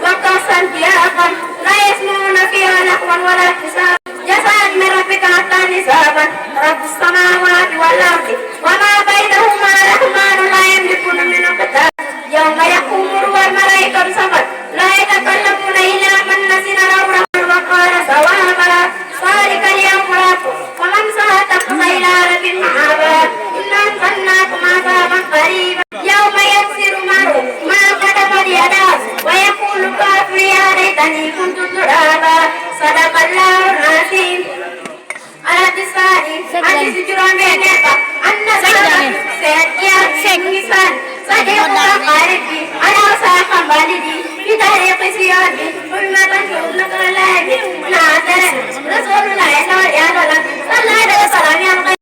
وقصا ثيابا لا يسمعون فيها لغوا ولا كسابا جزاء من ربك حتى نسابا رب السماوات والأرض وما بينهما رحمن لا يملكون منه كتاب يوم يقوم والملائكة صفا لا يتكلمون إلا من نزل له الرحمن وقال صوابا ذلك اليوم الحق ومن صادق إلى رب المعابد إنا أنزلناكم عذابا قريبا يوم يكسر المرء ما كتب يداه ويقول الكافر يا ليتني كنت ترابا صدق الله العظيم على لساني حديث جرام بينك أن سيئات النسان صديق قاربي على ساق والدي في طريق سيادي حرمة حرمة الله نعذر رسول الله صلى الله عليه وسلم